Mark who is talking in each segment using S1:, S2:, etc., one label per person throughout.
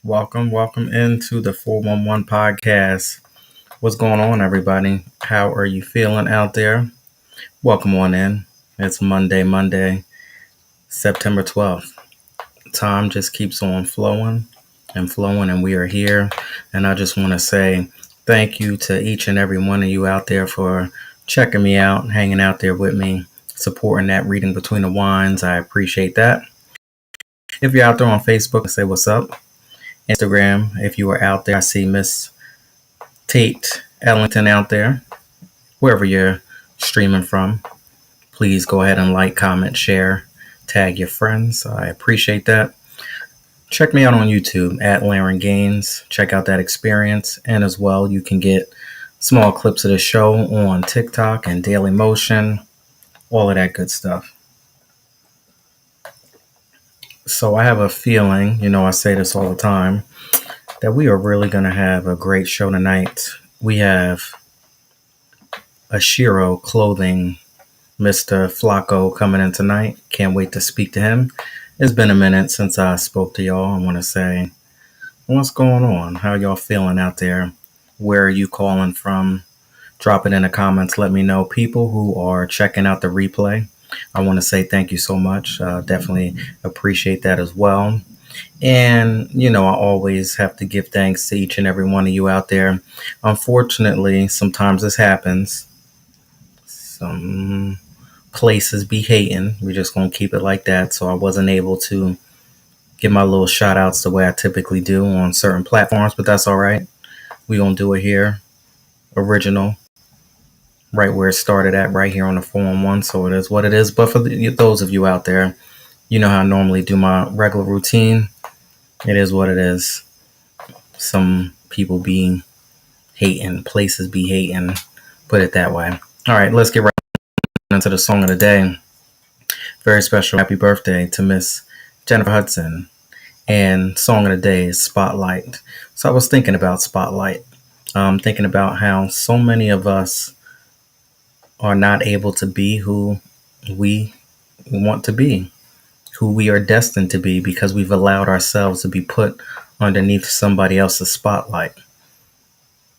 S1: Welcome into the 411 podcast. What's going on, everybody? How are you feeling out there? Welcome on in. It's Monday, September 12th. Time just keeps on flowing, and we are here. And I just want to say thank you to each and every one of you out there for checking me out, hanging out there with me, supporting that reading between the wines. I appreciate that. If you're out there on Facebook, say what's up. Instagram, if you are out there, I see Miss Tate Ellington out there, wherever you're streaming from. Please go ahead and like, comment, share, tag your friends. I appreciate that. Check me out on YouTube at Laren Gaines. Check out that experience. And as well, you can get small clips of the show on TikTok and Daily Motion, all of that good stuff. So I have a feeling, I say this all the time, that we are really going to have a great show tonight. We have a Shiro clothing Mr. Flacco coming in tonight. Can't wait to speak to him. It's been a minute since I spoke to y'all. I want to say, what's going on? How y'all feeling out there? Where are you calling from? Drop it in the comments. Let me know. People who are checking out the replay, I want to say thank you so much. Definitely appreciate that as well. And, I always have to give thanks to each and every one of you out there. Unfortunately, sometimes this happens. Some places be hating. We're just going to keep it like that. So I wasn't able to give my little shout outs the way I typically do on certain platforms, but that's all right. We're going to do it here. Original. Right where it started at, right here on the 411. So it is what it is. But for those of you out there, you know how I normally do my regular routine. It is what it is. Some people be hating, places be hating, put it that way. All right, let's get right into the song of the day. Very special happy birthday to Miss Jennifer Hudson. And song of the day is Spotlight. So I was thinking about Spotlight. Thinking about how so many of us are not able to be who we want to be, who we are destined to be, because we've allowed ourselves to be put underneath somebody else's spotlight.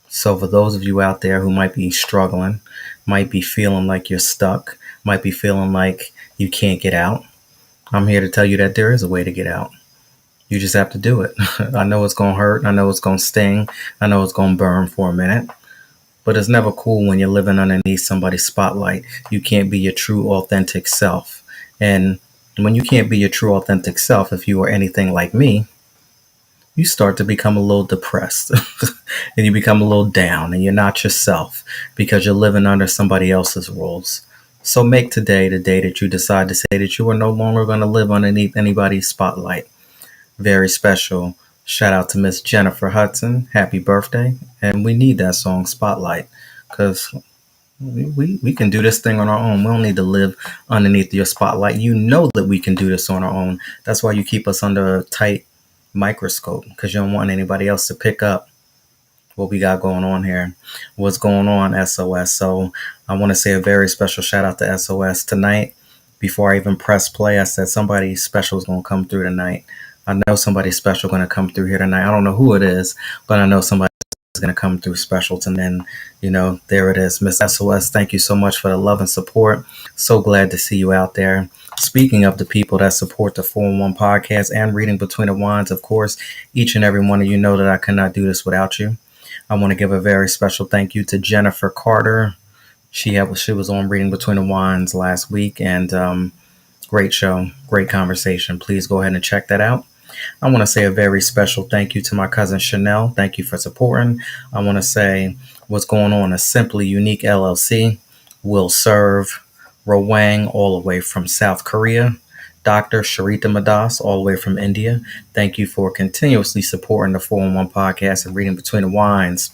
S1: So for those of you out there who might be struggling, might be feeling like you're stuck, might be feeling like you can't get out, I'm here to tell you that there is a way to get out. You just have to do it. I know it's going to hurt. I know it's going to sting. I know it's going to burn for a minute. But it's never cool when you're living underneath somebody's spotlight. You can't be your true, authentic self. And when you can't be your true, authentic self, if you are anything like me, you start to become a little depressed and you become a little down and you're not yourself because you're living under somebody else's rules. So make today the day that you decide to say that you are no longer going to live underneath anybody's spotlight. Very special shout out to Miss Jennifer Hudson. Happy birthday. And we need that song Spotlight because we can do this thing on our own. We don't need to live underneath your spotlight. You know that we can do this on our own. That's why you keep us under a tight microscope, because you don't want anybody else to pick up what we got going on here. What's going on, SOS? So I want to say a very special shout out to SOS tonight. Before I even press play, I said somebody special is going to come through tonight. I know somebody special going to come through here tonight. I don't know who it is, but I know somebody is going to come through special. And then, there it is. Miss SOS, thank you so much for the love and support. So glad to see you out there. Speaking of the people that support the 411 podcast and Reading Between the Wines, of course, each and every one of you know that I could not do this without you. I want to give a very special thank you to Jennifer Carter. She was on Reading Between the Wines last week, and great show, great conversation. Please go ahead and check that out. I want to say a very special thank you to my cousin Chanel. Thank you for supporting. I want to say what's going on is Simply Unique LLC will serve Rowang all the way from South Korea. Dr. Sharita Madas all the way from India. Thank you for continuously supporting the 411 podcast and Reading Between the Wines.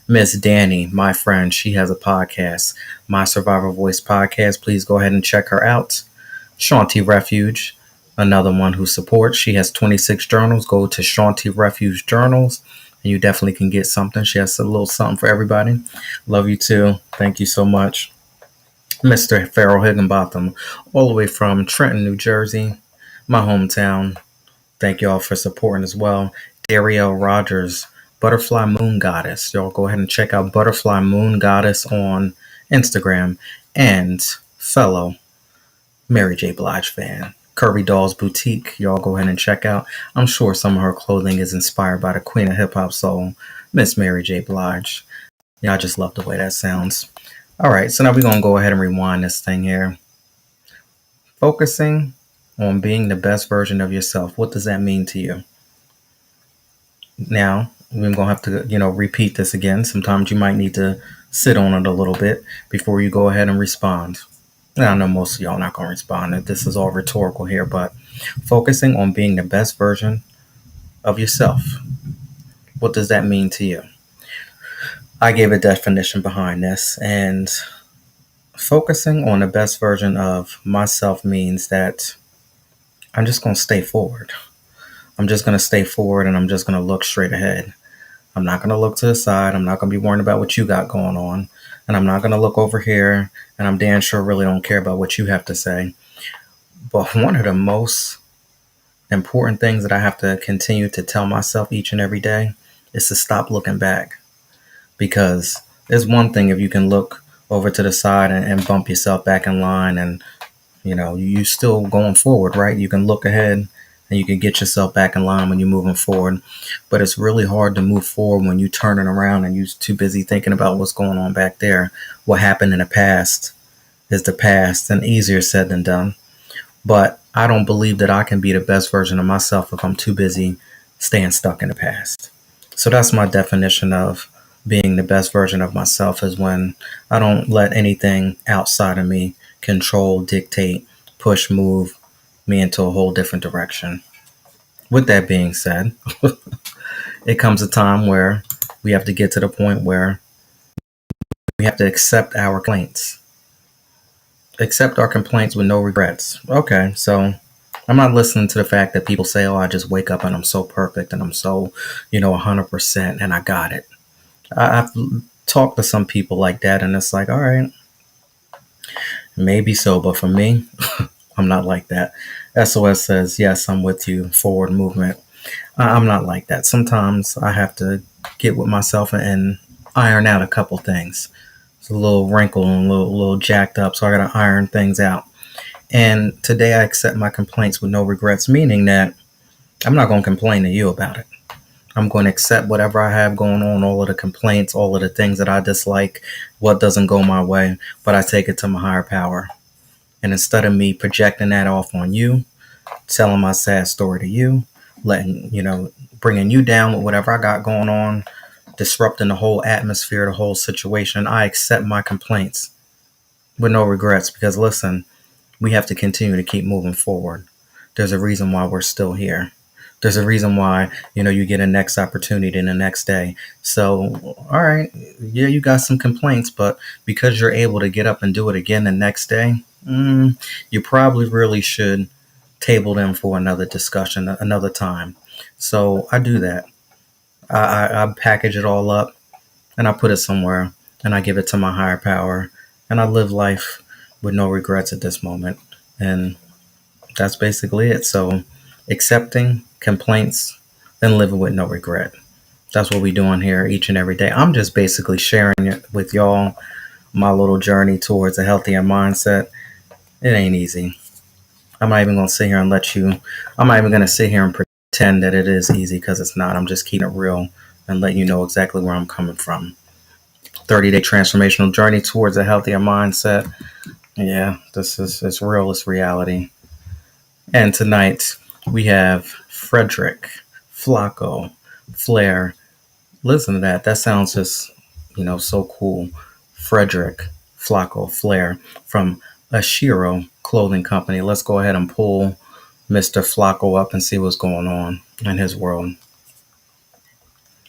S1: Miss Danny, my friend, she has a podcast, My Survivor Voice Podcast. Please go ahead and check her out. Shanti Refuge, another one who supports. She has 26 journals. Go to Shanti Refuge Journals, and you definitely can get something. She has a little something for everybody. Love you too. Thank you so much. Mr. Farrell Higginbotham, all the way from Trenton, New Jersey, my hometown. Thank you all for supporting as well. Ariel Rogers, Butterfly Moon Goddess. Y'all go ahead and check out Butterfly Moon Goddess on Instagram. And fellow Mary J. Blige fan, Curvy Dolls Boutique. Y'all go ahead and check out. I'm sure some of her clothing is inspired by the Queen of Hip Hop Soul, Miss Mary J. Blige. Yeah, I just love the way that sounds. All right, so now we're going to go ahead and rewind this thing here. Focusing on being the best version of yourself. What does that mean to you? Now, we're going to have to, repeat this again. Sometimes you might need to sit on it a little bit before you go ahead and respond. And I know most of y'all not going to respond. This is all rhetorical here, but focusing on being the best version of yourself. What does that mean to you? I gave a definition behind this, and focusing on the best version of myself means that I'm just going to stay forward. I'm just going to stay forward, and I'm just going to look straight ahead. I'm not going to look to the side. I'm not going to be worried about what you got going on. And I'm not going to look over here, and I'm damn sure really don't care about what you have to say. But one of the most important things that I have to continue to tell myself each and every day is to stop looking back. Because there's one thing if you can look over to the side and bump yourself back in line, and you still going forward, right? You can look ahead and you can get yourself back in line when you're moving forward. But it's really hard to move forward when you're turning around and you're too busy thinking about what's going on back there. What happened in the past is the past, and easier said than done. But I don't believe that I can be the best version of myself if I'm too busy staying stuck in the past. So that's my definition of being the best version of myself, is when I don't let anything outside of me control, dictate, push, move me into a whole different direction. With that being said, it comes a time where we have to get to the point where we have to accept our complaints. Accept our complaints with no regrets. Okay, so I'm not listening to the fact that people say, oh, I just wake up and I'm so perfect and I'm so, 100% and I got it. I've talked to some people like that, and it's like, all right, maybe so, but for me, I'm not like that. SOS says, yes, I'm with you, forward movement. I'm not like that. Sometimes I have to get with myself and iron out a couple things. It's a little wrinkle and a little jacked up, so I got to iron things out. And today I accept my complaints with no regrets, meaning that I'm not going to complain to you about it. I'm going to accept whatever I have going on, all of the complaints, all of the things that I dislike, what doesn't go my way, but I take it to my higher power. And instead of me projecting that off on you, telling my sad story to you, bringing you down with whatever I got going on, disrupting the whole atmosphere, the whole situation, I accept my complaints with no regrets, because listen, we have to continue to keep moving forward. There's a reason why we're still here. There's a reason why, you get a next opportunity in the next day. So, all right, yeah, you got some complaints, but because you're able to get up and do it again the next day, you probably really should table them for another discussion, another time. So I do that. I package it all up and I put it somewhere and I give it to my higher power, and I live life with no regrets at this moment. And that's basically it. So accepting complaints, then living with no regret. That's what we're doing here each and every day. I'm just basically sharing it with y'all, my little journey towards a healthier mindset. It ain't easy. I'm not even going to sit here and I'm not even going to sit here and pretend that it is easy, because it's not. I'm just keeping it real and letting you know exactly where I'm coming from. 30-day transformational journey towards a healthier mindset. Yeah, it's real. It's reality. And tonight we have Frederick, Flacco, Flair. Listen to that. That sounds just, so cool. Frederick, Flacco, Flair from Ashiro Clothing Company. Let's go ahead and pull Mr. Flacco up and see what's going on in his world.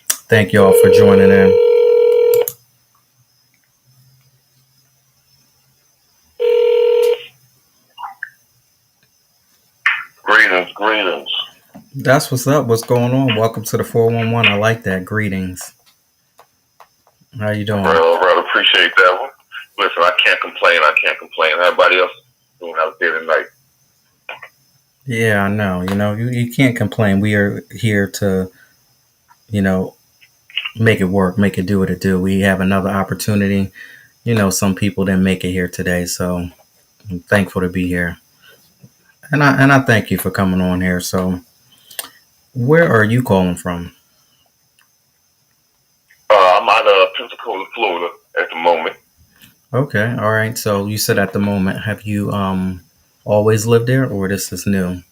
S1: Thank you all for joining in.
S2: Greetings.
S1: That's what's up. What's going on? Welcome to the 411. I like that. Greetings. How you doing?
S2: Brother, appreciate that one. Listen, I can't complain. Everybody else doing out there tonight.
S1: Yeah, I know. You can't complain. We are here to you know, make it work, make it do what it do. We have another opportunity. Some people didn't make it here today, so I'm thankful to be here. And I thank you for coming on here. So, where are you calling from?
S2: I'm out of Pensacola, Florida at the moment.
S1: Okay, all right. So you said at the moment, have you always lived there, or this is new?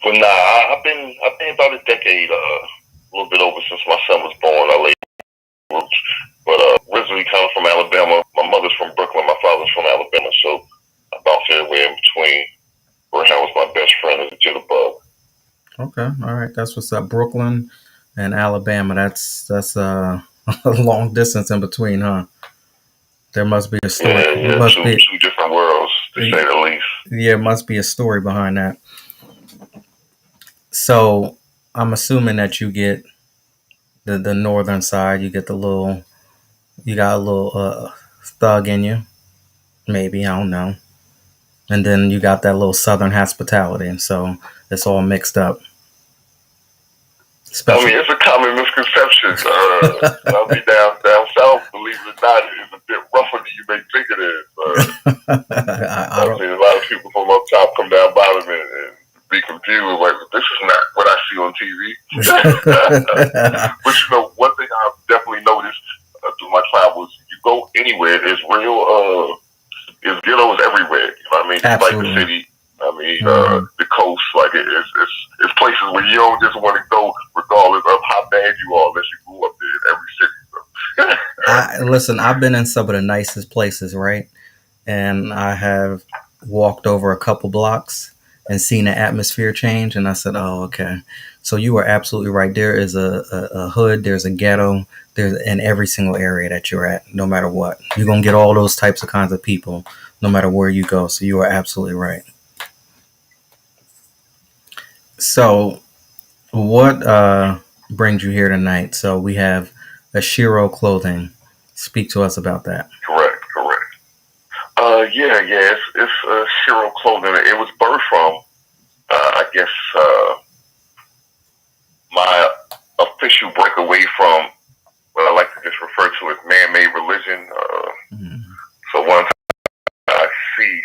S2: But nah, I've been about a decade, a little bit over since my son was born. I laid roots, but originally coming from Alabama. My mother's from Brooklyn. My father's from Alabama, so I bounced everywhere in between. Greyhound was my best friend as a jitterbug.
S1: Okay, all right. That's what's up. Brooklyn and Alabama. That's a long distance in between, huh? There must be a story.
S2: Yeah,
S1: It
S2: yeah,
S1: must be.
S2: two different worlds to say the least.
S1: Yeah, it must be a story behind that. So I'm assuming that you get the northern side. You get the little. You got a little thug in you, maybe I don't know, and then you got that little southern hospitality, and so it's all mixed up.
S2: I mean,
S1: Especially,
S2: it's a common misconception. I'll be down south. Believe it or not, it's a bit rougher than you may think it is.
S1: I
S2: I've
S1: don't.
S2: seen a lot of people from up top come down bottom and be confused. Like, this is not what I see on TV. But one thing I've definitely noticed through my travels, you go anywhere, it's real. Is ghettos everywhere. You know what I mean? Just like the
S1: Absolutely.
S2: city. I mean,
S1: Hmm.
S2: the coast. Like it's places where you don't just want to go, regardless of how bad you are, unless you grew up there in every city.
S1: I listen. I've been in some of the nicest places, right? And I have walked over a couple blocks and seen the atmosphere change. And I said, "Oh, okay." So you are absolutely right. There is a hood. There's a ghetto. There's in every single area that you're at, no matter what. You're gonna get all those types of kinds of people, no matter where you go. So you are absolutely right. So what brings you here tonight? So we have a Shiro clothing. Speak to us about that.
S2: Correct, correct. Yeah. It's Shiro clothing. It was birthed from, I guess, my official breakaway from what I like to just refer to as man-made religion.
S1: Mm-hmm.
S2: So one time I see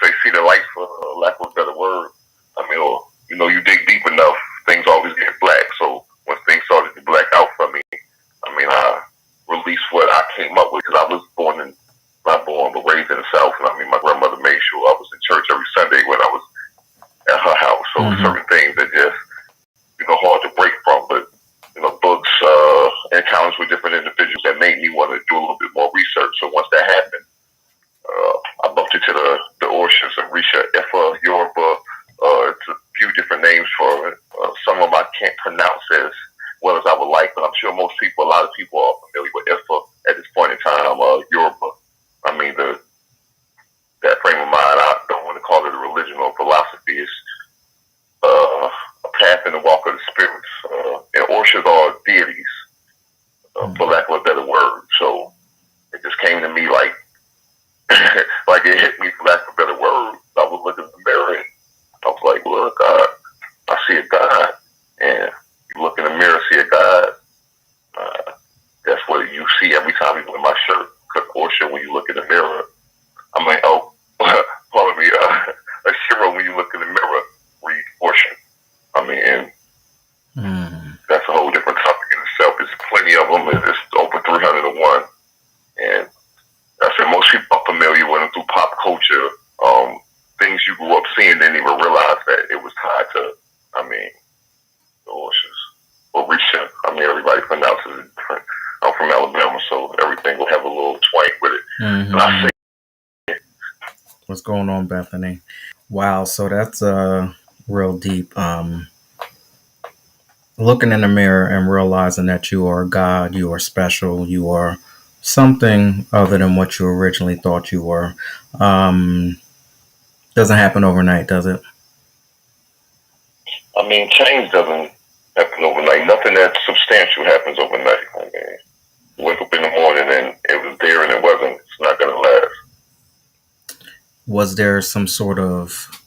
S2: they see the light, for lack of a better word. I mean, or, you dig deep enough, things always get black. So when things started to black out for me, I mean, I released what I came up with because I was not born, but raised in the South. And I mean, my grandmother made sure I was in church every Sunday when I was at her house. So
S1: Mm-hmm.
S2: certain things that just, hard to break from. But, books, encounters with different individuals that made me want to do a little bit more research. So once that happened, I bumped into the Orshas and Risha, Efa, Yoruba. It's a few different names for it. Some of them I can't pronounce as well as I would like, but I'm sure a lot of people are familiar with Efa at this point in time. Yoruba. I mean, that frame of mind, I don't want to call it a religion or philosophy. It's a path in the walk of the spirits. And Orshas are deities, for lack of a better word. So it just came to me like, like it hit me for lack of a better word. I was looking in the mirror and I was like, look, I see a God. And you look in the mirror, see a God. Uh, that's what you see every time you look at my shirt. Because Portia, when you look in the mirror, I'm like, oh, pardon me, a Shiro, when you look in the mirror, read Portia. I mean, and
S1: Mm-hmm.
S2: that's a whole different topic in itself. There's plenty of them. It's over 301. And I said most people are familiar with them through pop culture. Things you grew up seeing, didn't even realize that it was tied to, I mean, the horses. Or Risha. I mean, everybody pronounces it different. I'm from Alabama, so everything will have a little twang with it. And I
S1: Mm-hmm.
S2: say,
S1: What's going on, Bethany? Wow, so that's real deep. Looking in the mirror and realizing that you are God, you are special, you are something other than what you originally thought you were. Um, doesn't happen overnight, does it?
S2: I mean, change doesn't happen overnight. Nothing that substantial happens overnight. I mean, you wake up in the morning and it was there and it wasn't. It's not going to last.
S1: Was there some sort of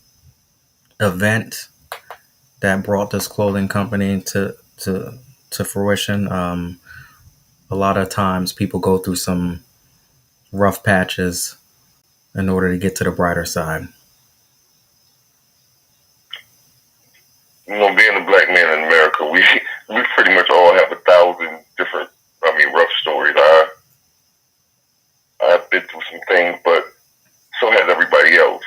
S1: event that brought this clothing company to to fruition. A lot of times people go through some rough patches in order to get to the brighter side.
S2: Being a black man in America, we pretty much all have 1,000 different, rough stories. I've been through some things, but so has everybody else.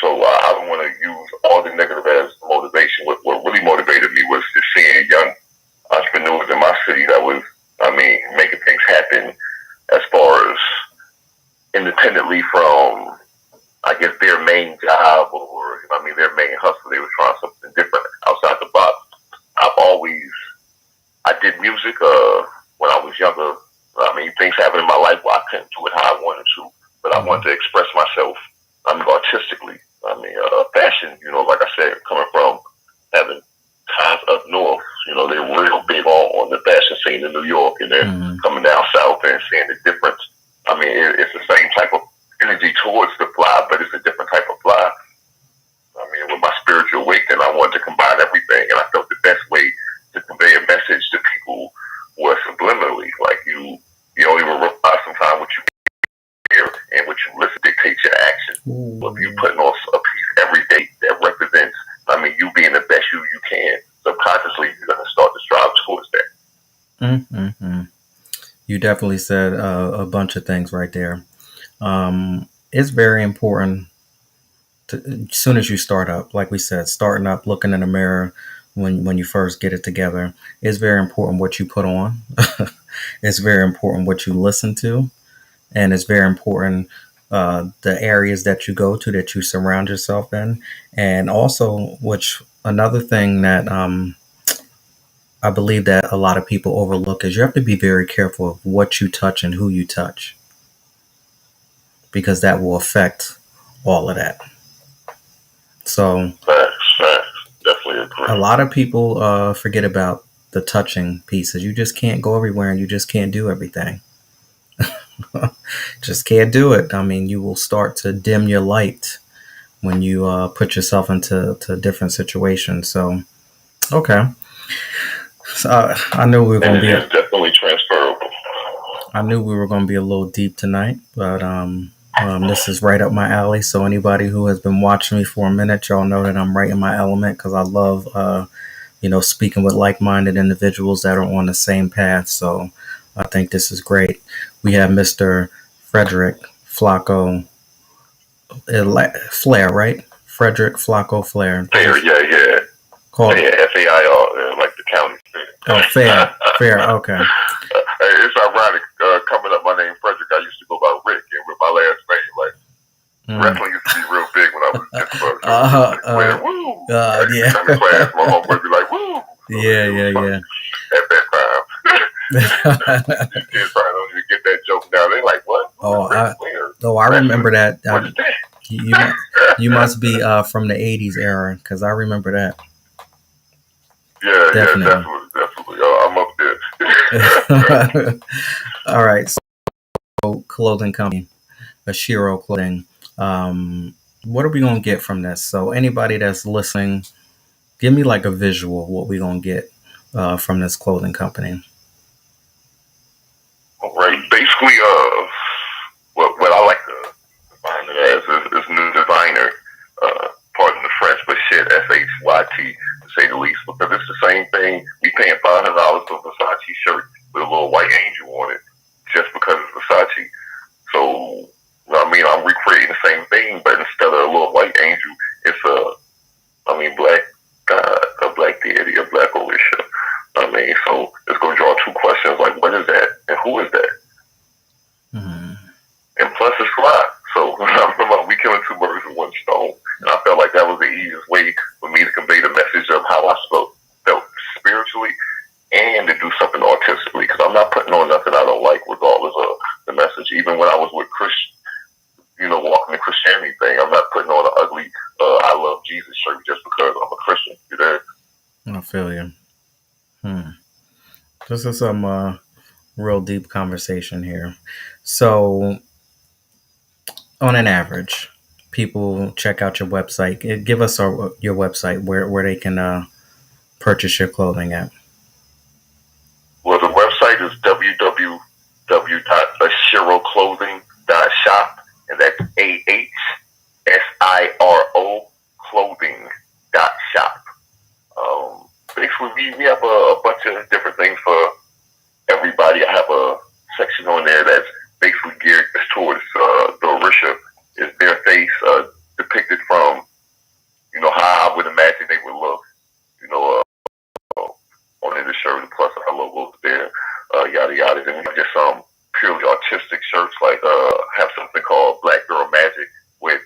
S2: So I don't want to use all the negative as motivation. What really motivated me was just seeing young entrepreneurs in my city that was, making things happen as far as independently from, I guess, their main job or, their main hustle. They were trying something different outside the box. I did music when I was younger. Things happened in my life where I couldn't do it how I wanted to, but I
S1: Mm-hmm.
S2: wanted to express myself, artistically. Fashion, like I said, coming from having ties up north, they're real big on the fashion scene in New York, and then
S1: Mm-hmm.
S2: coming down south and seeing the difference. It's the same type of energy towards the fly, but it's a different type of fly. With my spiritual awakening, I wanted to combine everything, and I felt the best way to convey a message to people was subliminally. Like you don't even realize sometimes what you hear and what you listen dictates your action. So if you
S1: Ooh.
S2: putting on a piece every day that represents, you being the best you can, subconsciously you're gonna start to strive towards that.
S1: Mm-hmm. You definitely said a bunch of things right there. It's very important to, as soon as you start up, like we said, starting up, looking in the mirror when you first get it together, it's very important what you put on. It's very important what you listen to, and it's very important the areas that you go to, that you surround yourself in, and also which another thing that I believe that a lot of people overlook is you have to be very careful of what you touch and who you touch, because that will affect all of that. So
S2: Facts. Definitely
S1: a
S2: agree.
S1: lot of people forget about the touching pieces. You just can't go everywhere and you just can't do everything. Just can't do it. I mean, you will start to dim your light when you put yourself into different situations. So, okay. So, I knew we were
S2: And
S1: going to
S2: it
S1: be
S2: is definitely transferable.
S1: I knew we were going to be a little deep tonight, but this is right up my alley. So anybody who has been watching me for a minute, y'all know that I'm right in my element because I love, speaking with like-minded individuals that are on the same path. So I think this is great. We have Mr. Frederick Flacco Flair, right? Frederick Flacco Flair. Did
S2: Fair,
S1: this
S2: yeah.
S1: called?
S2: Yeah, FAIR, like the county
S1: Oh,
S2: fair.
S1: Fair, Fair. Okay.
S2: It's ironic, coming up, my name Frederick. I used to go by Rick, and with my last name, like
S1: Mm.
S2: wrestling used to be real big when I was in Pittsburgh. So
S1: uh,
S2: Rick Flair,
S1: uh,
S2: woo! Every
S1: yeah.
S2: time in class, my homeboy would be like, woo! So
S1: Yeah,
S2: it was funny
S1: yeah,
S2: at that time.
S1: yeah.
S2: These kids probably don't even get that joke now. They're like, what? Who is
S1: oh,
S2: Rick
S1: I
S2: Flair?
S1: I remember
S2: Wrestling?
S1: that.
S2: What is that?
S1: You must be from the '80s era because I remember that
S2: Yeah,
S1: definitely.
S2: definitely. I'm up there.
S1: All right, so clothing company, Ashiro Clothing. Um, what are we gonna get from this? So anybody that's listening, give me like a visual of what we gonna get from this clothing company.
S2: Right. Basically, what I like to define it as is new designer. Pardon the French, but shit, SHYT to say the least, because it's the same thing. We paying $500 for a Versace shirt with a little white angel on it, just because it's Versace. So, I'm recreating the same thing, but instead of a little white angel, it's black God, a black deity, a black Orisha. So it's going to draw two questions like, what is that and who is that?
S1: Hmm.
S2: And plus it's fly. So I remember we killing two birds with one stone. And I felt like that was the easiest way for me to convey the message of how I felt spiritually and to do something artistically. Because I'm not putting on nothing I don't like, regardless of the message. Even when I was with Christian, walking the Christianity thing, I'm not putting on an ugly I love Jesus shirt just because I'm a Christian. You know?
S1: I feel you. Hmm. This is some real deep conversation here. So on an average, people check out your website. Give us your website where they can purchase your clothing at.
S2: ahsiro.shop, and that's AHSIRO clothing.shop. Basically, we have a bunch of different things for everybody. I have a section on there that's basically geared towards the Orisha. Is their face depicted from, how I would imagine they would look, you know, on the shirt, plus our logos there, yada yada. And we just purely artistic shirts, like have something called Black Girl Magic, which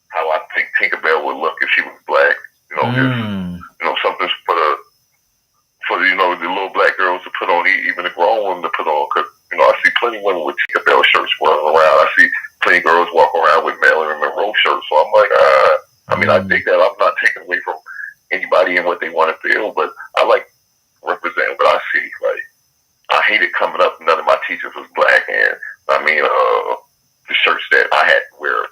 S2: how I think Tinkerbell would look if she was black. Something for the little black girls to put on, even the grown women to put on. Because I see plenty of women with Tinkerbell shirts running around. I see plenty of girls walk around with Marilyn Monroe shirts. So I'm like, I think that I'm not taking away from anybody and what they want to feel, but I like representing what I see. Like, I hated coming up. None of my teachers was black, and the shirts that I had to wear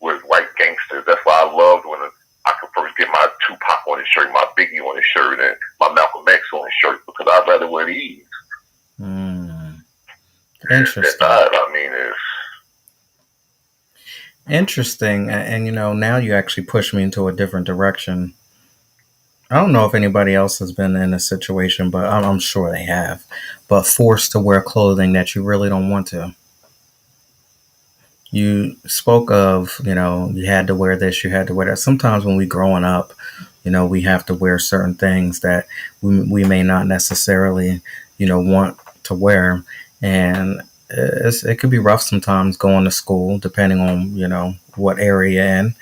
S2: was white gangsters. That's why I loved when I could first get my Tupac on his shirt, my Biggie on his shirt, and my Malcolm X on his shirt, because I'd rather wear these.
S1: Interesting.
S2: It's
S1: interesting, and now you actually push me into a different direction. I don't know if anybody else has been in a situation, but I'm sure they have. But forced to wear clothing that you really don't want to. You spoke of, you had to wear this, you had to wear that. Sometimes when we growing up, we have to wear certain things that we may not necessarily, want to wear. And it could be rough sometimes going to school, depending on, what area you're in.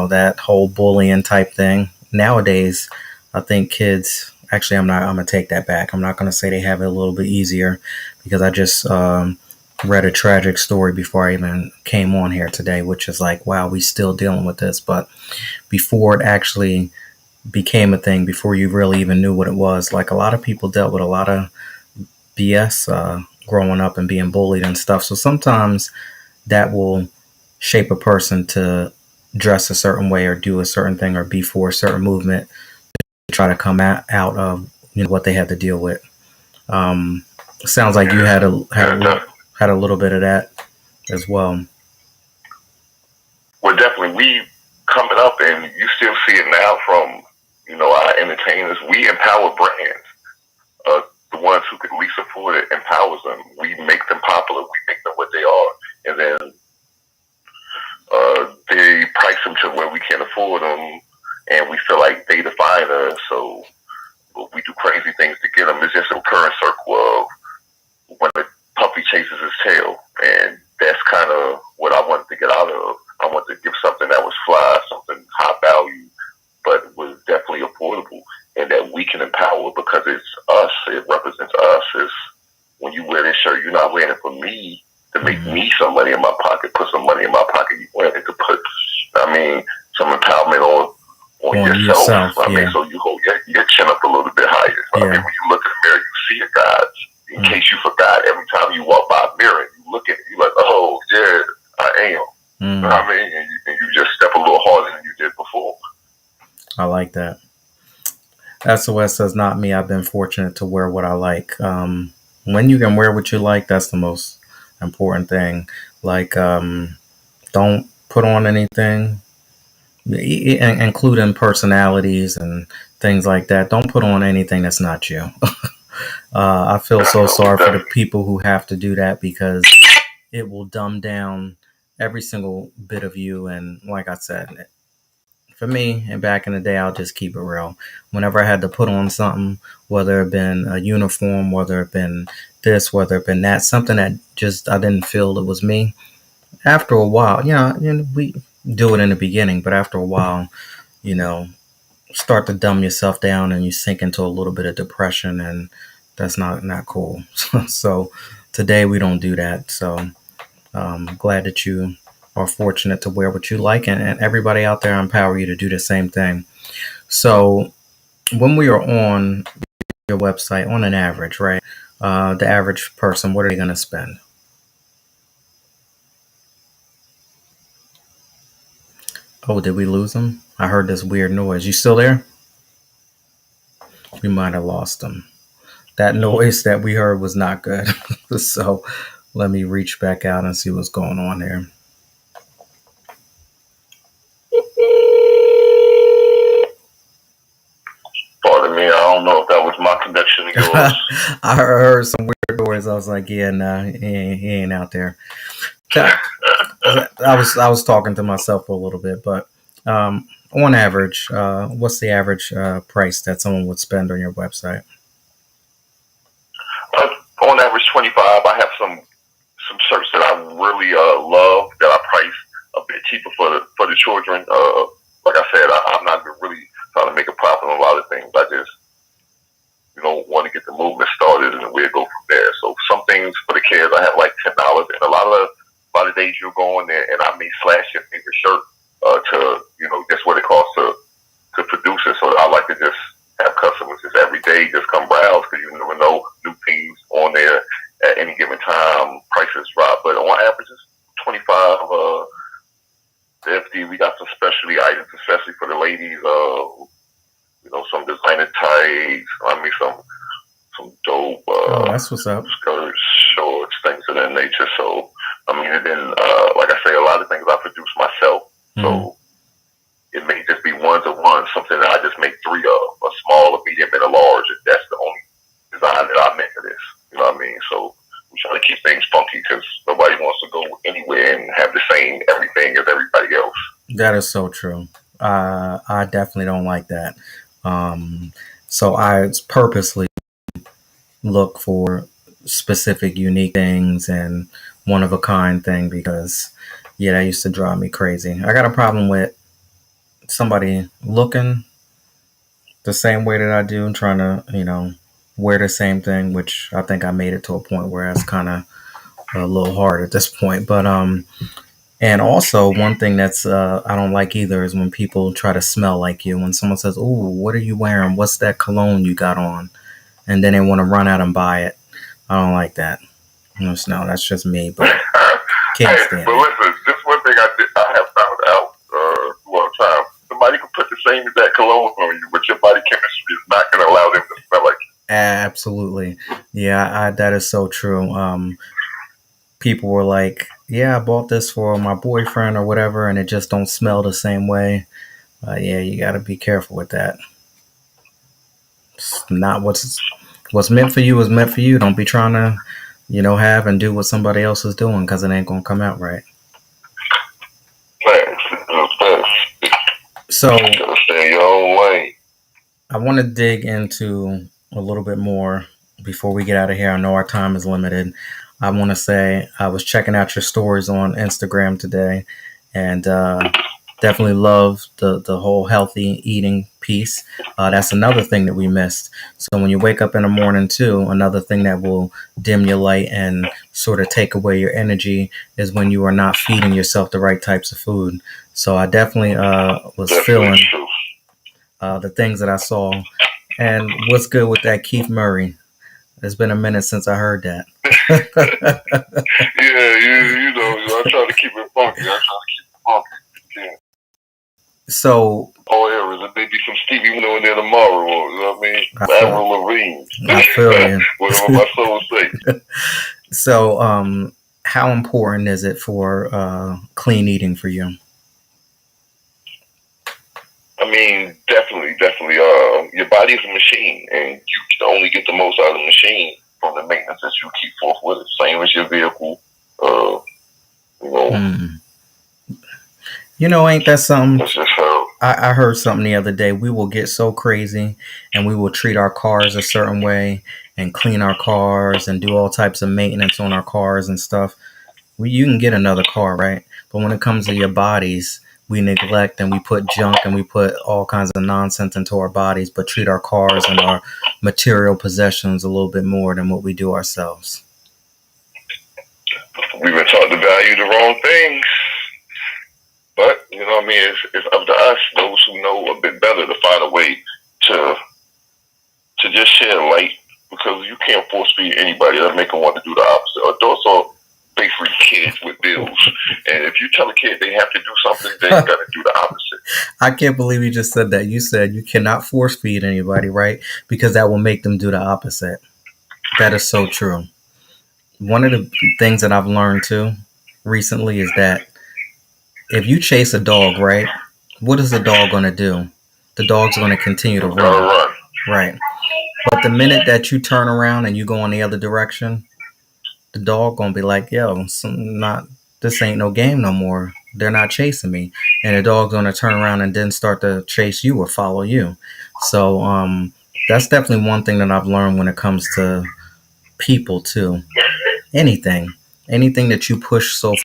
S1: That whole bullying type thing. Nowadays, I think kids, actually, I'm going to take that back. I'm not going to say they have it a little bit easier, because I just read a tragic story before I even came on here today, which is like, wow, we still dealing with this. But before it actually became a thing, before you really even knew what it was, like, a lot of people dealt with a lot of BS growing up and being bullied and stuff. So sometimes that will shape a person to dress a certain way or do a certain thing or be for a certain movement to try to come out of what they had to deal with. Sounds like you had a little bit of that as well.
S2: Well, definitely, we coming up, and you still see it now from our entertainers. We empower brands. The ones who can least afford it empowers them. We make them popular. We make them what they are, and then they price them to where we can't afford them, and we feel like they define us. So we do crazy things to get them. It's just a current circle of when the puppy chases his tail, and that's kind of what I wanted to get out of. I wanted to give something that was fly, something high value, but was definitely affordable, and that we can empower, because it's us. It represents us. It's when you wear this shirt, you're not wearing it for me to make me some money in my pocket, put some money in my pocket. You're wearing it to put, some empowerment on yourself. So you hold your chin up a little bit higher. When you look in the mirror, you see a God. In case you forgot, every time you walk by a mirror, you look at it, you're like, oh, yeah, I am. And you just step a little harder than you did before.
S1: I like that. SOS says, not me. I've been fortunate to wear what I like. When you can wear what you like, that's the most important thing. Like, don't put on anything, including personalities and things like that. Don't put on anything that's not you. I feel so sorry for the people who have to do that, because it will dumb down every single bit of you. And like I said, for me, and back in the day, I'll just keep it real. Whenever I had to put on something, whether it been a uniform, whether it been this, whether it been that, something that just I didn't feel it was me. After a while, we do it in the beginning, but after a while, you know, start to dumb yourself down and you sink into a little bit of depression, and that's not cool. So today we don't do that. So glad that you are fortunate to wear what you like, and everybody out there, I empower you to do the same thing. So when we are on your website, on an average, right? The average person, what are they going to spend? Oh, did we lose them? I heard this weird noise. You still there? We might have lost them. That noise that we heard was not good. So let me reach back out and see what's going on here.
S2: Pardon me, I don't know if that was my connection to yours.
S1: I heard some weird noise. I was like, yeah, nah, he ain't out there. I was talking to myself for a little bit, but on average, what's the average price that someone would spend on your website?
S2: On average, 25. I have some shirts that I really love that I price a bit cheaper for the children. Like I said, I'm not really trying to make a profit on a lot of things. I just want to get the movement started and then we'll go from there. So some things for the kids, I have like $10, and a lot of days you'll go in there and I may slash your favorite shirt to just what it costs to produce it. So I like to just have customers just every day just come browse because you never know new things on there at any given time. Prices drop, but on average it's 25 50. We got some specialty items, especially for the ladies. Some designer tights. I mean, some dope
S1: Oh, that's what's up.
S2: skirts, shorts, things of that nature. So, I mean, and then, like I say, a lot of things I produce myself.
S1: Mm.
S2: So it may just be one to one, something that I just make three of, a small, a medium, and a large. And that's the only design that I make of this. You know what I mean? So we try to keep things funky because nobody wants to go anywhere and have the same everything as everybody else.
S1: That is so true. I definitely don't like that. Um, so I purposely look for specific, unique things and one of a kind thing because, yeah, that used to drive me crazy. I got a problem with somebody looking the same way that I do and trying to, wear the same thing, which I think I made it to a point where that's kind of a little hard at this point. But and also one thing that's I don't like either is when people try to smell like you. When someone says, "Oh, what are you wearing? What's that cologne you got on?" and then they want to run out and buy it. I don't like that. No, that's just me, but can't
S2: Hey,
S1: stand
S2: but
S1: it.
S2: listen, just one thing I have found out throughout time. Somebody can put the same exact cologne on you, but your body chemistry is not going to allow them to smell like
S1: Absolutely, yeah, that is so true. People were like, "Yeah, I bought this for my boyfriend or whatever," and it just don't smell the same way. Yeah, you got to be careful with that. It's not what's meant for you is meant for you. Don't be trying to, have and do what somebody else is doing because it ain't gonna come out right.
S2: facts. Facts.
S1: So
S2: You gotta stay in your own lane.
S1: I want to dig into a little bit more before we get out of here. I know our time is limited. I want to say I was checking out your stories on Instagram today, and definitely love the whole healthy eating piece. That's another thing that we missed. So when you wake up in the morning too, another thing that will dim your light and sort of take away your energy is when you are not feeding yourself the right types of food. So I definitely was
S2: Definitely
S1: feeling
S2: true.
S1: the things that I saw. And what's good with that Keith Murray? It's been a minute since I heard that.
S2: Yeah, I try to keep it funky. I try to keep it funky. Yeah.
S1: So
S2: All areas. There may be some Stevie Wonder in there tomorrow, or, you know what I mean?
S1: I feel,
S2: Avril Lavigne.
S1: I feel
S2: Whatever
S1: you.
S2: my soul say.
S1: So, how important is it for clean eating for you?
S2: I mean, definitely. Your body is a machine, and you can only get the most out of the machine from the maintenance that you keep forth with it. Same as your vehicle. Uh, you know,
S1: Mm. Ain't that something?
S2: that's just how.
S1: I heard something the other day. We will get so crazy and we will treat our cars a certain way and clean our cars and do all types of maintenance on our cars and stuff. You can get another car, right? But when it comes to your bodies, we neglect and we put junk and we put all kinds of nonsense into our bodies, but treat our cars and our material possessions a little bit more than what we do ourselves.
S2: We've been taught to value the wrong things, but you know what I mean. It's up to us, those who know a bit better, to find a way to just shed light, because you can't force feed anybody or make them want to do the opposite. Adults are basically kids with bills, and if you tell a kid they have to do something, they got to do the opposite.
S1: I can't believe you just said that. You said you cannot force feed anybody, right? Because that will make them do the opposite. That is so true. One of the things that I've learned too recently is that if you chase a dog, right, what is the dog going to do? The dog's going to continue to
S2: It's gonna
S1: run,
S2: run.
S1: right? But the minute that you turn around and you go in the other direction, the dog gonna be like, "Yo, not this ain't no game no more. They're not chasing me," and the dog's gonna turn around and then start to chase you or follow you. So that's definitely one thing that I've learned when it comes to people too. Anything, anything that you push so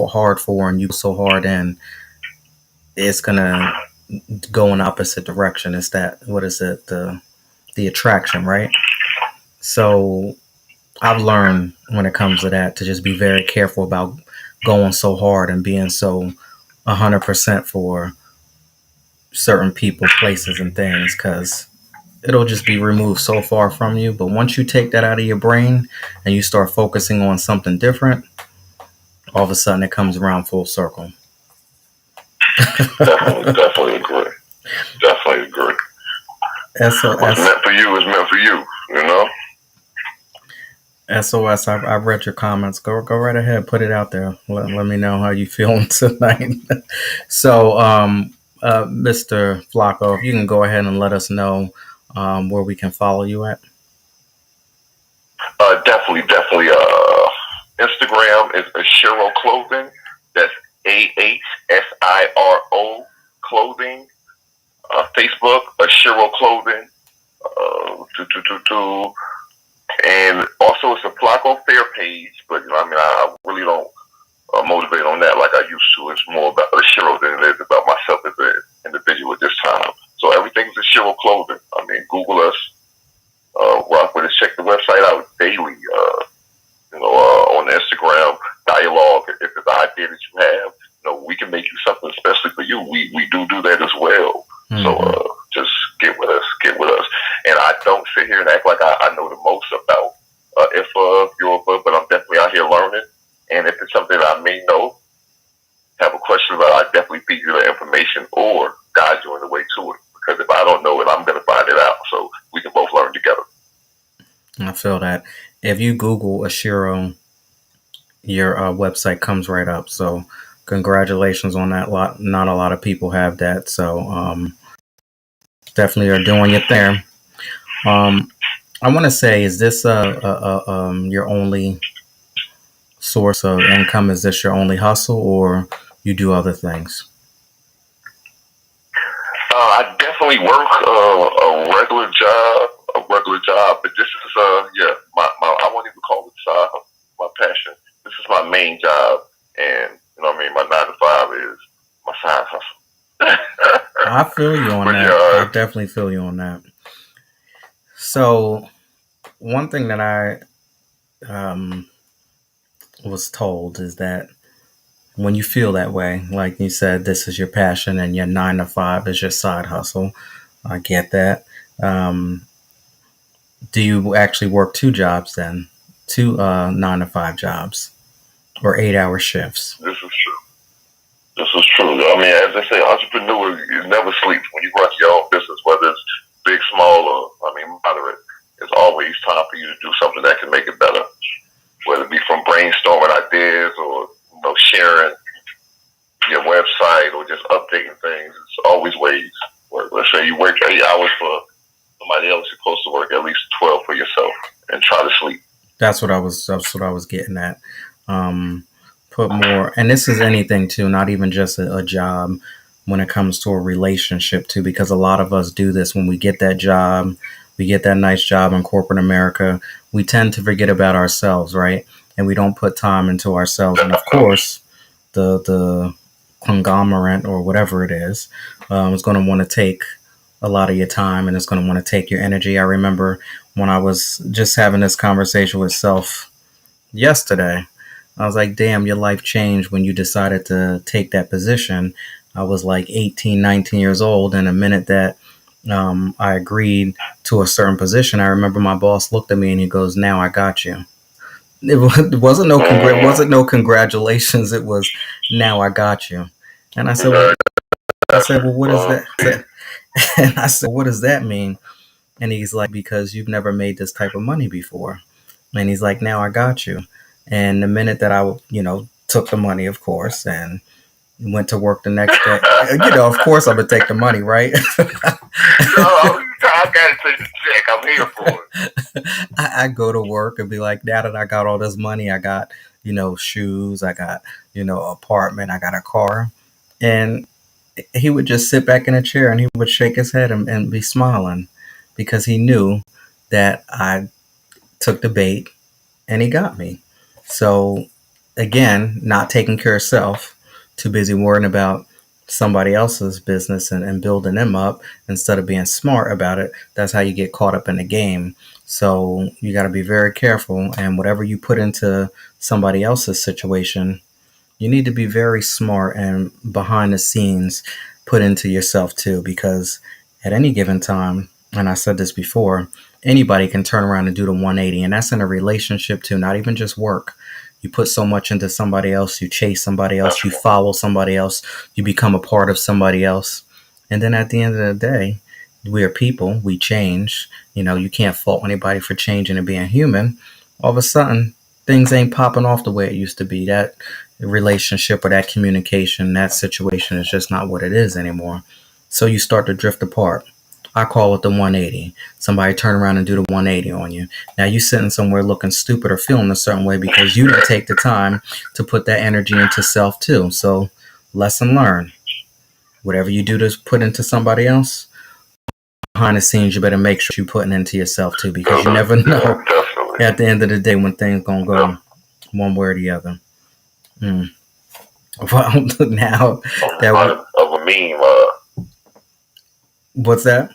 S1: hard for and you so hard in, it's gonna go in the opposite direction. It's that what is it the attraction, right? So I've learned when it comes to that to just be very careful about going so hard and being so 100% for certain people, places, and things because it'll just be removed so far from you. But once you take that out of your brain and you start focusing on something different, all of a sudden it comes around full circle.
S2: Definitely, definitely agree. Definitely agree. What's
S1: SOS,
S2: meant for you is meant for you. You know.
S1: SOS. I've read your comments. Go right ahead. Put it out there. Let me know how you feeling tonight. So, Mr. Flacco, if you can go ahead and let us know where we can follow you at.
S2: Definitely, definitely. Instagram is Ashiro Clothing. That's AHSIRO Clothing. Facebook Ashiro Clothing. And also it's a Flacco Fair page, but I really don't motivate on that like I used to. It's more about Ashiro than it is about myself as an individual at this time. So everything's Ashiro Clothing. Google us, rock with us, check the website out daily. On Instagram, dialogue. If it's an idea that you have, we can make you something especially for you. We do that as well.
S1: Mm-hmm.
S2: So just get with us, And I don't sit here and act like I know the most about if you're, but I'm definitely out here learning. And if it's something that I may know, have a question about, I definitely feed you the information or guide you on the way to it. Because if I don't know it, I'm going to find it out. So we can both learn together.
S1: I feel that. If you Google Ashiro, your website comes right up. So congratulations on that. Not a lot of people have that. So definitely are doing it there. Um, I want to say, is this your only source of income? Is this your only hustle, or you do other things?
S2: I definitely work a regular job, but this is my I won't even call it side hustle, my passion. This is my main job, and my 9 to 5 is my side hustle.
S1: I feel you on
S2: But
S1: that. I
S2: yeah,
S1: definitely feel you on that. So one thing that I um, was told is that when you feel that way, like you said, this is your passion and your 9 to 5 is your side hustle. I get that. Um, do you actually work two jobs then? Two 9 to 5 jobs or 8 hour shifts?
S2: this is true. This is true. As they say, entrepreneur, you never sleep when you run your own business, whether it's big, small, or moderate. There's always time for you to do something that can make it better, whether it be from brainstorming ideas or sharing your website or just updating things. It's always ways. Let's say you work 8 hours for somebody else, you're supposed to work at least 12 for yourself and try to sleep.
S1: That's what I was getting at. Um, put more, and this is anything too, not even just a job. When it comes to a relationship too, because a lot of us do this when we get that job, we get that nice job in corporate America. We tend to forget about ourselves, right? And we don't put time into ourselves. And of course, the conglomerate or whatever it is going to want to take a lot of your time and it's going to want to take your energy. I remember when I was just having this conversation with self yesterday. I was like, damn, your life changed when you decided to take that position. I was like 18, 19 years old. And the minute that I agreed to a certain position, I remember my boss looked at me and he goes, now I got you. Wasn't no congratulations. It was now I got you. And I said, well, what is that? And I said, what does that mean? And he's like, because you've never made this type of money before. And he's like, now I got you. And the minute that I, took the money, of course, and went to work the next day, of course I'm going to take the money, right?
S2: No, I gotta take the check. I'm here for it.
S1: I go to work and be like, now that I got all this money, I got, shoes, I got, apartment, I got a car. And he would just sit back in a chair and he would shake his head and be smiling because he knew that I took the bait and he got me. So again, not taking care of self, too busy worrying about somebody else's business and building them up instead of being smart about it. That's how you get caught up in the game. So you got to be very careful. And whatever you put into somebody else's situation, you need to be very smart and behind the scenes put into yourself too, because at any given time, and I said this before, anybody can turn around and do the 180, and that's in a relationship too, not even just work. You put so much into somebody else, you chase somebody else, you follow somebody else, you become a part of somebody else. And then at the end of the day, we are people, we change. You can't fault anybody for changing and being human. All of a sudden, things ain't popping off the way it used to be. That relationship or that communication, that situation is just not what it is anymore. So you start to drift apart. I call it the 180. Somebody turn around and do the 180 on you. Now you sitting somewhere looking stupid or feeling a certain way because you didn't take the time to put that energy into self too. So lesson learned. Whatever you do to put into somebody else, behind the scenes, you better make sure you're putting into yourself too, because you never know at the end of the day when things gonna go one way or the other. Mm. Well, now that
S2: Of a meme.
S1: what's that?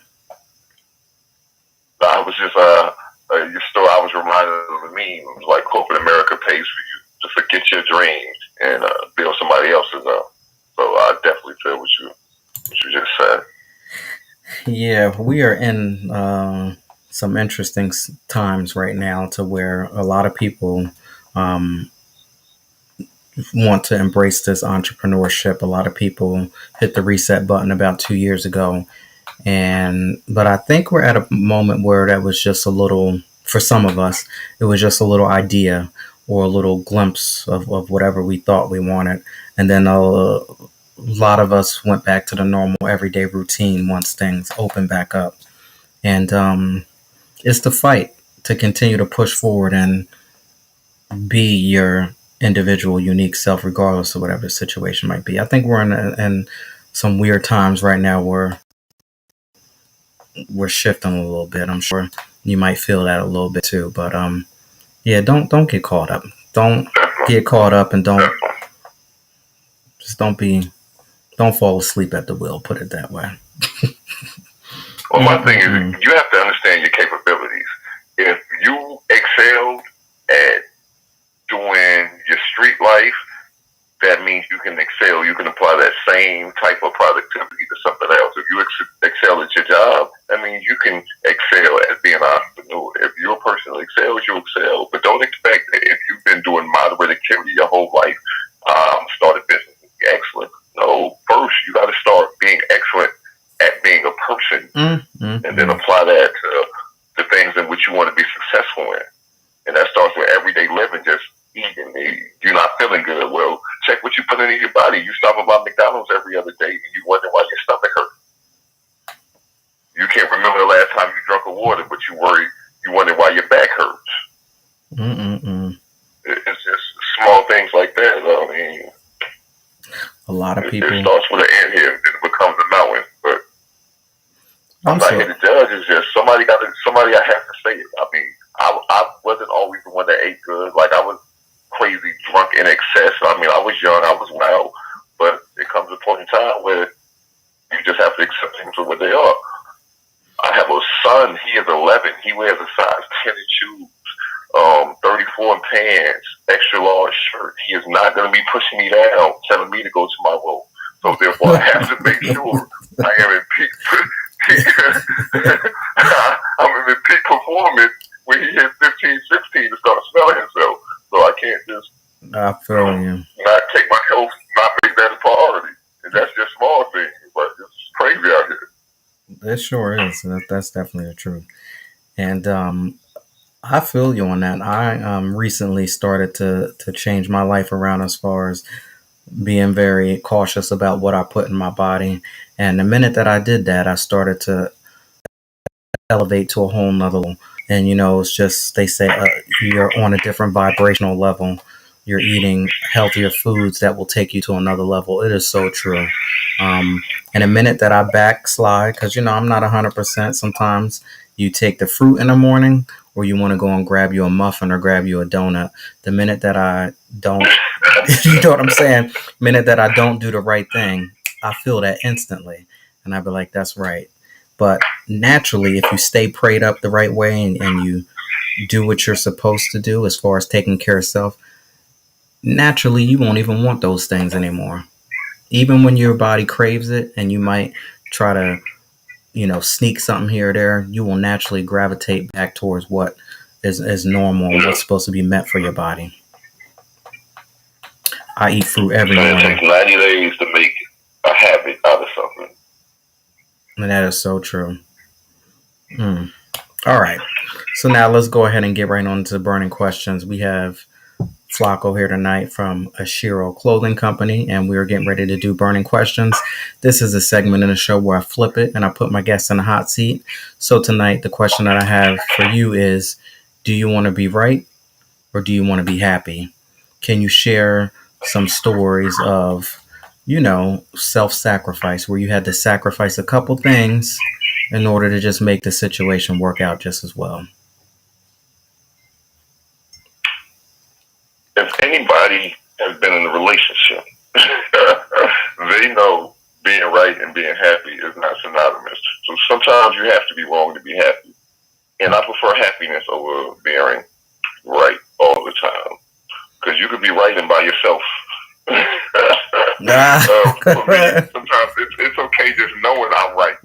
S2: I was just your story. I was reminded of a meme. It was like corporate America pays for you to forget your dreams and build somebody else's up. So I definitely feel what you just said.
S1: Yeah, we are in some interesting times right now to where a lot of people um, want to embrace this entrepreneurship. A lot of people hit the reset button about 2 years ago. But I think we're at a moment where that was just a little, for some of us, it was just a little idea or a little glimpse of whatever we thought we wanted. And then a lot of us went back to the normal everyday routine once things opened back up. And it's the fight to continue to push forward and be your individual, unique self, regardless of whatever the situation might be. I think we're in some weird times right now where we're shifting a little bit. I'm sure you might feel that a little bit too. But yeah, don't get caught up. Don't get caught up, and just don't fall asleep at the wheel. Put it that way.
S2: Well, my thing is, you have to understand your capabilities. If you excelled at doing your street life, that means you can excel. You can apply that same type of productivity to something else. If you excel at your job, that means you can excel at being an entrepreneur. If you're a person that excels, you excel. But don't expect that if you've been doing moderate activity your whole life, started business, be excellent. No, first you got to start being excellent at being a person, and then apply that to the things in which you want to be successful in. And that starts with everyday living, just eating. You're not feeling good. Well, check what you put into your body. You stop about McDonald's every other day and you wonder why your stomach hurts. You can't remember the last time you drank a water, but you wonder why your back hurts. It's just small things like that. I mean,
S1: a lot of people.
S2: It starts with an ant here, then it becomes a mountain. But I'm not here to judge. It's just somebody I have to say it. I mean, I wasn't always the one that ate good. Like I was crazy drunk in excess. I mean, I was young, I was wild, but it comes a point in time where you just have to accept things for what they are. I have a son. He is 11. He wears a size 10 in shoes, 34 in pants, extra large shirt. He is not going to be pushing me down, telling me to go to my room. So therefore, I have to make sure I am in peak. I'm in peak performance when he hits 15, 16 to start smelling himself. So I can't just not take my health, not make that a priority. And that's just small things, but it's crazy out here.
S1: it sure is. That's definitely the truth. And I feel you on that. I recently started to change my life around as far as being very cautious about what I put in my body. And the minute that I did that, I started to elevate to a whole nother level. And it's just they say you're on a different vibrational level. You're eating healthier foods that will take you to another level. It is so true. Um, and the minute that I backslide, because I'm not 100%. Sometimes you take the fruit in the morning, or you want to go and grab you a muffin or grab you a donut. The minute that I don't, you know what I'm saying? The minute that I don't do the right thing, I feel that instantly, and I be like, "That's right." But naturally, if you stay prayed up the right way and you do what you're supposed to do as far as taking care of self, naturally you won't even want those things anymore. Even when your body craves it and you might try to, sneak something here or there, you will naturally gravitate back towards what is normal and what's supposed to be meant for your body. I eat fruit every
S2: So it takes
S1: morning.
S2: 90 days to make a habit out of something.
S1: And that is so true. Mm. All right. So now let's go ahead and get right on to the burning questions. We have Flacco here tonight from Ashiro Clothing Company, and we are getting ready to do burning questions. This is a segment in the show where I flip it and I put my guests in a hot seat. So tonight, the question that I have for you is, do you want to be right or do you want to be happy? Can you share some stories of, self-sacrifice where you had to sacrifice a couple things in order to just make the situation work out just as well?
S2: If anybody has been in a relationship, they know being right and being happy is not synonymous. So sometimes you have to be wrong to be happy. And I prefer happiness over being right all the time. Because you could be right and by yourself.
S1: Ah.
S2: For me, sometimes it's okay just knowing I'm right.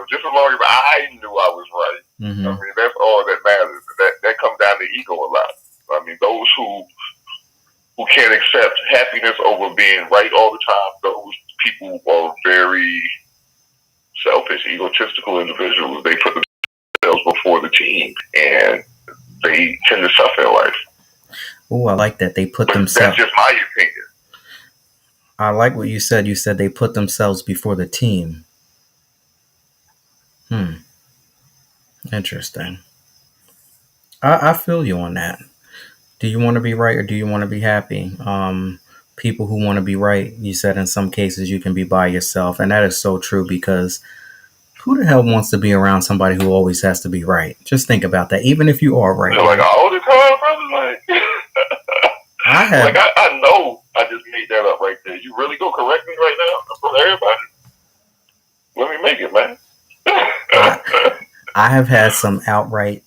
S2: Just as long as I knew I was right.
S1: Mm-hmm.
S2: I mean, that's all that matters. That comes down to ego a lot. I mean, those who can't accept happiness over being right all the time, those people are very selfish, egotistical individuals. They put themselves before the team, and they tend to suffer in life.
S1: Oh, I like that. They put
S2: But
S1: themselves.
S2: that's just my opinion.
S1: I like what you said. You said they put themselves before the team. Hmm. Interesting. I feel you on that. Do you want to be right or do you want to be happy? People who want to be right, you said in some cases you can be by yourself. And that is so true because who the hell wants to be around somebody who always has to be right? Just think about that. Even if you are right.
S2: Like all the time, brother. Like,
S1: I have.
S2: Like I know I just made that up right there. You really gonna correct me right now in front of everybody? Let me make it, man.
S1: I have had some outright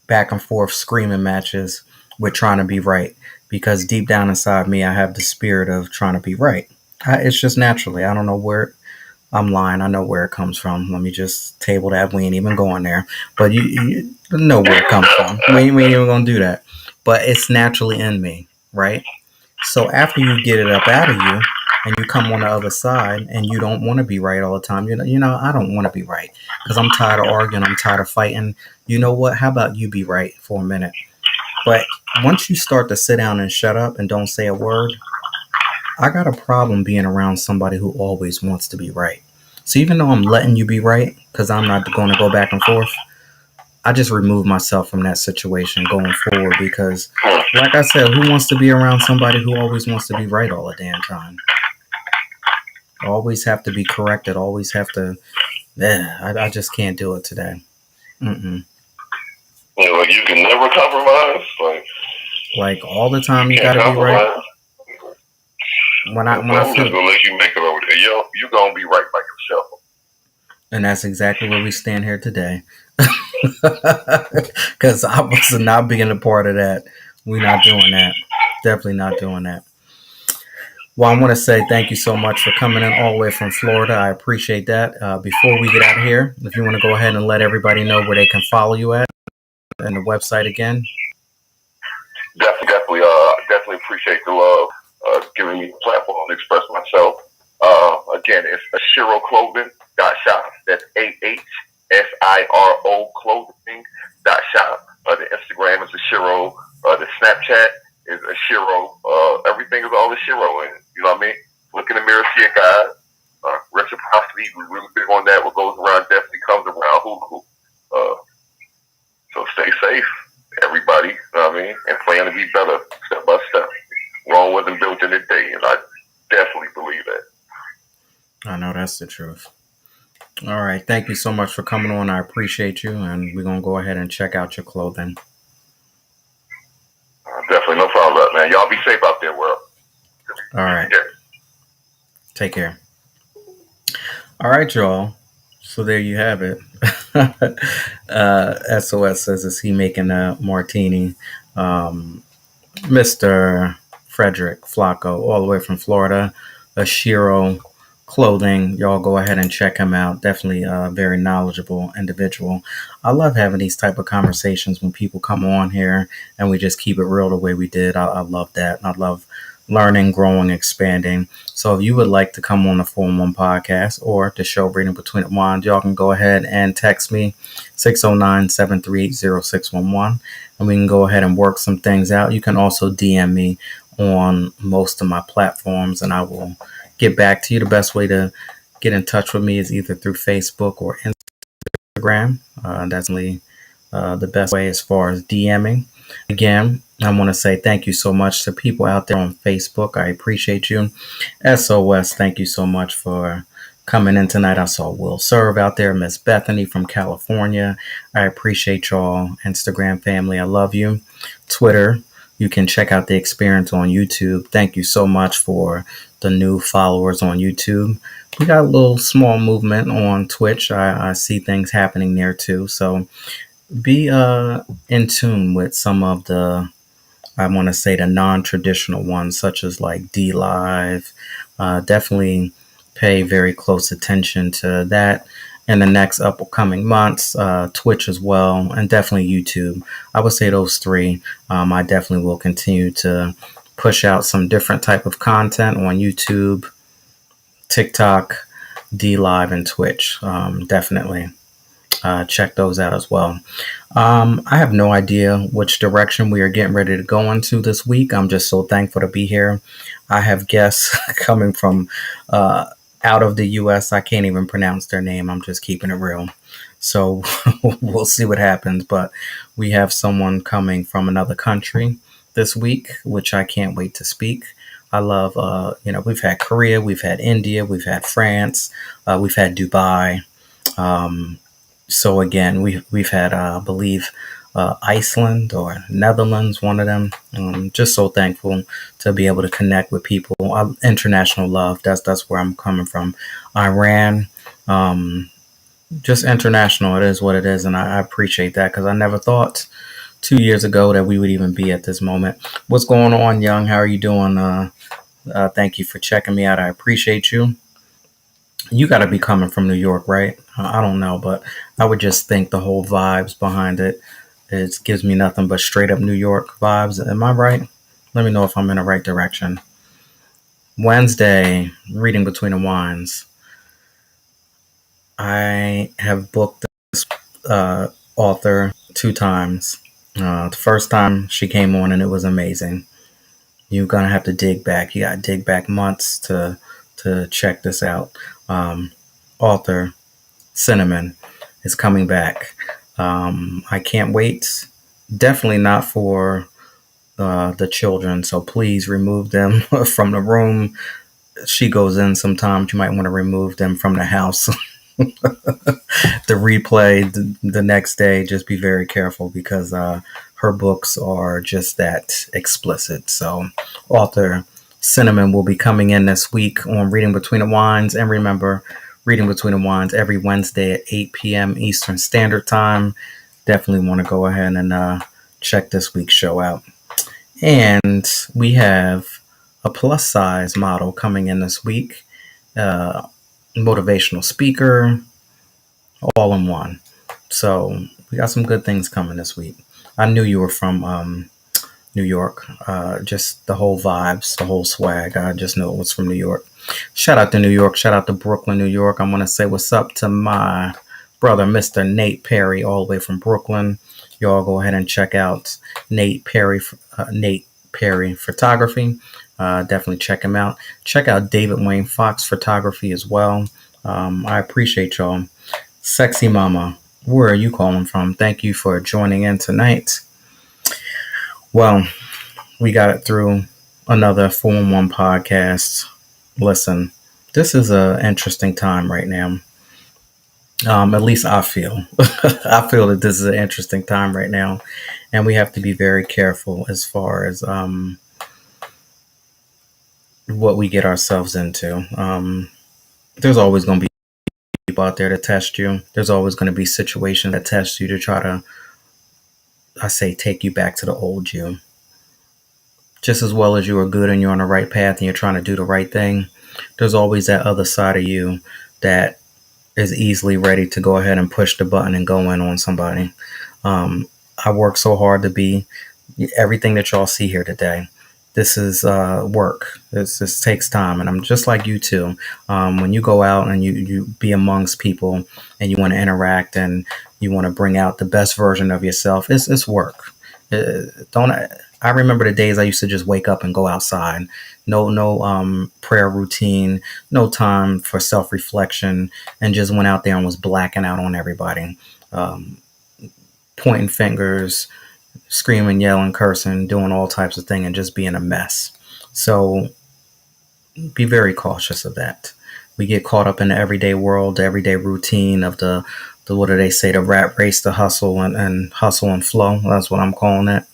S1: back and forth screaming matches with trying to be right because deep down inside me, I have the spirit of trying to be right. It's just naturally. I don't know where I'm lying. I know where it comes from. Let me just table that. We ain't even going there. But you know where it comes from. We ain't even going to do that. But it's naturally in me, right? So after you get it up out of you and you come on the other side and you don't want to be right all the time, I don't want to be right because I'm tired of arguing. I'm tired of fighting. You know what? How about you be right for a minute? But once you start to sit down and shut up and don't say a word, I got a problem being around somebody who always wants to be right. So even though I'm letting you be right, because I'm not going to go back and forth, I just remove myself from that situation going forward because, like I said, who wants to be around somebody who always wants to be right all the damn time? Always have to be corrected. Always have to. I just can't do it today. Mm-mm.
S2: Like you can never compromise.
S1: Like all the time, you
S2: can't
S1: got to be right.
S2: compromise.
S1: When
S2: I'm
S1: I
S2: just
S1: feel,
S2: gonna let you make it over there. You gonna be right by yourself.
S1: and that's exactly where we stand here today. Because I was not being a part of that. We're not doing that. Definitely not doing that. Well, I want to say thank you so much for coming in all the way from Florida. I appreciate that. Before we get out of here, if you want to go ahead and let everybody know where they can follow you at and the website again.
S2: Definitely appreciate the love, giving me the platform to express myself. Again, it's AshiroClothing.shop. That's AH SIRO clothing.shop. The Instagram is a Shiro. The Snapchat is a Shiro. Everything is all a Shiro. And you know what I mean? Look in the mirror, see a guy. Reciprocity, we're really big on that. What goes around definitely comes around. So stay safe, everybody. You know what I mean? And plan to be better step by step. Rome wasn't built in a day, and I definitely believe that.
S1: I know that's the truth. All right. Thank you so much for coming on. I appreciate you. And we're going to go ahead and check out your clothing.
S2: Definitely no problem, man. Y'all be safe out there, world.
S1: All right. Take care. All right, y'all. So there you have it. SOS says, is he making a martini? Mr. Frederick Flacco, all the way from Florida, Ashiro Clothing. Y'all go ahead and check him out. Definitely a very knowledgeable individual. I love having these type of conversations when people come on here and we just keep it real the way we did. I love that. I love learning, growing, expanding. So if you would like to come on the 411 podcast or the show Reading Between the Wands, y'all can go ahead and text me 609-738-0611 and we can go ahead and work some things out. You can also DM me on most of my platforms and I will get back to you. The best way to get in touch with me is either through Facebook or Instagram. That's really the best way as far as DMing. Again, I want to say thank you so much to people out there on Facebook. I appreciate you. SOS, thank you so much for coming in tonight. I saw Will Serve out there, Miss Bethany from California. I appreciate y'all. Instagram family, I love you. Twitter, you can check out the experience on YouTube. Thank you so much for the new followers on YouTube. We got a little small movement on Twitch. I see things happening there too. So be in tune with some of the, I want to say, the non-traditional ones, such as like D Live. Definitely pay very close attention to that in the next upcoming months. Twitch as well, and definitely YouTube. I would say those three. I definitely will continue to push out some different type of content on YouTube, TikTok, D Live, and Twitch. Definitely. Check those out as well. I have no idea which direction we are getting ready to go into this week. I'm just so thankful to be here. I have guests coming from out of the U.S. I can't even pronounce their name. I'm just keeping it real. So we'll see what happens. But we have someone coming from another country this week, which I can't wait to speak. I love, we've had Korea, we've had India, we've had France, we've had Dubai. So again, we've had, I believe, Iceland or Netherlands, one of them. Just so thankful to be able to connect with people. International love. That's where I'm coming from. Iran, just international. It is what it is, and I appreciate that because I never thought 2 years ago that we would even be at this moment. What's going on, Young? How are you doing? Thank you for checking me out. I appreciate you. You got to be coming from New York, right? I don't know, but I would just think the whole vibes behind it gives me nothing but straight up New York vibes. Am I right? Let me know if I'm in the right direction. Wednesday, Reading Between the Wines. I have booked this author 2 times. The first time she came on and it was amazing. You're gonna have to dig back. You gotta dig back months to check this out. Author Cinnamon is coming back. I can't wait. Definitely not for the children, so please remove them from the room. She goes in sometimes. You might want to remove them from the house. The replay the next day, just be very careful because her books are just that explicit. So author Cinnamon will be coming in this week on Reading Between the Wines. And remember, Reading Between the Wines every Wednesday at 8 p.m. Eastern Standard Time. Definitely want to go ahead and check this week's show out. And we have a plus size model coming in this week. Motivational speaker, all in one. So we got some good things coming this week. I knew you were from New York. Just the whole vibes, the whole swag. I just knew it was from New York. Shout out to New York. Shout out to Brooklyn, New York. I want to say what's up to my brother, Mr. Nate Perry, all the way from Brooklyn. Y'all go ahead and check out Nate Perry Photography. Definitely check him out. Check out David Wayne Fox Photography as well. I appreciate y'all. Sexy Mama, where are you calling from? Thank you for joining in tonight. Well, we got it through another 4-in-1 podcast. Listen, this is an interesting time right now. At least I feel. I feel that this is an interesting time right now, and we have to be very careful as far as what we get ourselves into. There's always going to be people out there to test you. There's always going to be situations that test you to try to, I say, take you back to the old you. Just as well as you are good and you're on the right path and you're trying to do the right thing, there's always that other side of you that is easily ready to go ahead and push the button and go in on somebody. I work so hard to be everything that y'all see here today. This is work. This takes time, and I'm just like you too. When you go out and you be amongst people and you want to interact and you want to bring out the best version of yourself, it's work. Don't I remember the days I used to just wake up and go outside. No prayer routine, no time for self reflection, and just went out there and was blacking out on everybody, pointing fingers, screaming, yelling, cursing, doing all types of things, and just being a mess. So be very cautious of that. We get caught up in the everyday world, the everyday routine of the what do they say, the rat race, the hustle and hustle and flow. That's what I'm calling it.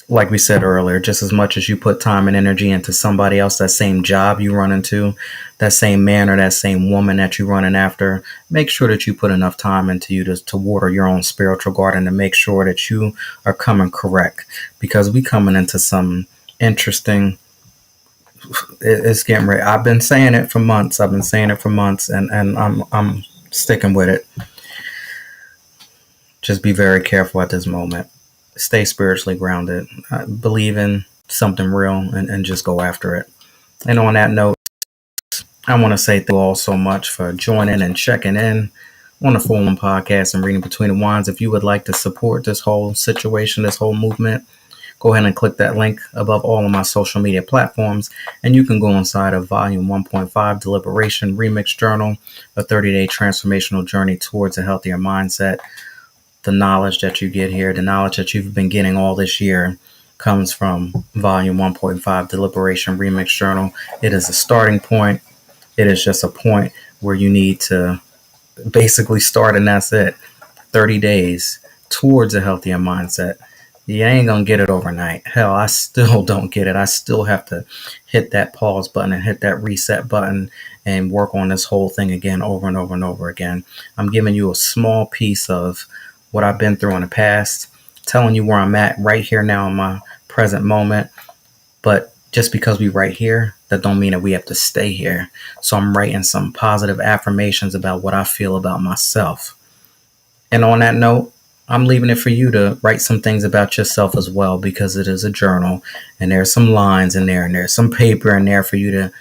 S1: Like we said earlier, just as much as you put time and energy into somebody else, that same job you run into, that same man or that same woman that you're running after, make sure that you put enough time into you to water your own spiritual garden, to make sure that you are coming correct. Because we coming into some interesting, it's getting ready. I've been saying it for months. And I'm sticking with it. Just be very careful at this moment. Stay spiritually grounded. Believe in something real and just go after it. And on that note, I want to say thank you all so much for joining and checking in on the 4-in-1 podcast and reading between the lines. If you would like to support this whole situation, this whole movement, go ahead and click that link above all of my social media platforms, and you can go inside of Volume 1.5 Deliberation Remix Journal, a 30-day transformational journey towards a healthier mindset. The knowledge that you get here, the knowledge that you've been getting all this year, comes from Volume 1.5 Deliberation Remix Journal. It is a starting point. It is just a point where you need to basically start, and that's it. 30 days towards a healthier mindset. You ain't gonna get it overnight. Hell, I still don't get it. I still have to hit that pause button and hit that reset button and work on this whole thing again over and over and over again. I'm giving you a small piece of what I've been through in the past, telling you where I'm at right here now in my present moment. But just because we right here, that don't mean that we have to stay here. So I'm writing some positive affirmations about what I feel about myself. And on that note, I'm leaving it for you to write some things about yourself as well, because it is a journal and there's some lines in there and there's some paper in there for you to,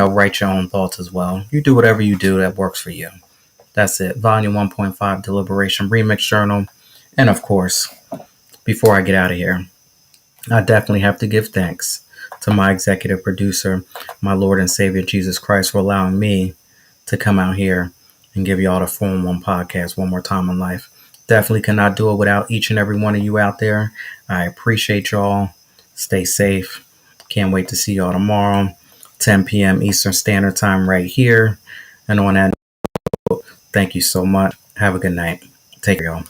S1: write your own thoughts as well. You do whatever you do that works for you. That's it. Volume 1.5 Deliberation Remix Journal. And of course, before I get out of here, I definitely have to give thanks to my executive producer, my Lord and Savior Jesus Christ, for allowing me to come out here and give y'all the 4-in-1 podcast one more time in life. Definitely cannot do it without each and every one of you out there. I appreciate y'all. Stay safe. Can't wait to see y'all tomorrow, 10 p.m. Eastern Standard Time right here. And on that, thank you so much. Have a good night. Take care, y'all.